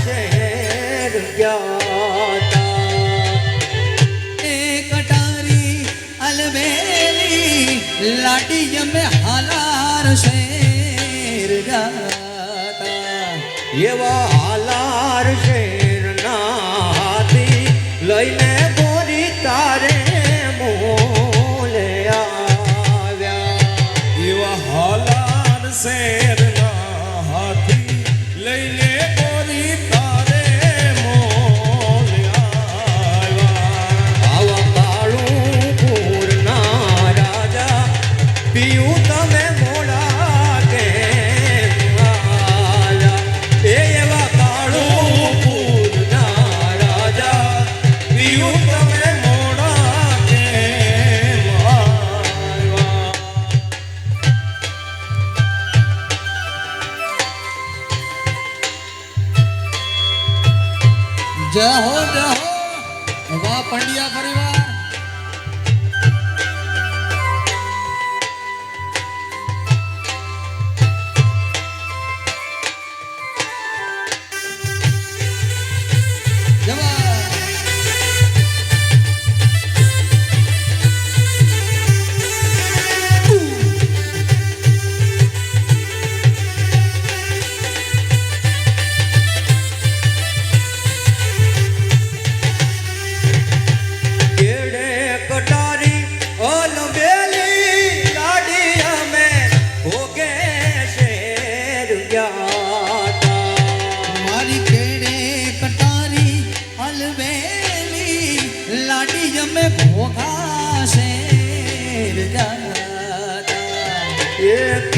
શહેર ગયા એક કટારી અલબેલી લાડી મેં હાલાર શેર ગયા એવા હાલાર શેર ના હાથી લઈને ગોરી તારે મોલે આવ્યા એવા હાલાર શેર ના હાથી લઈને ગોરી તારે મોલે આવ્યા આવા કાળું પૂરના રાજા પીયું તમે મોડા કે એવા કાળું પૂરના રાજા પીયું તમે મોડા કેમ આવ્યા જય હો વાહ પંડ્યા પરિવાર ઘોઘા શેર જાતા એક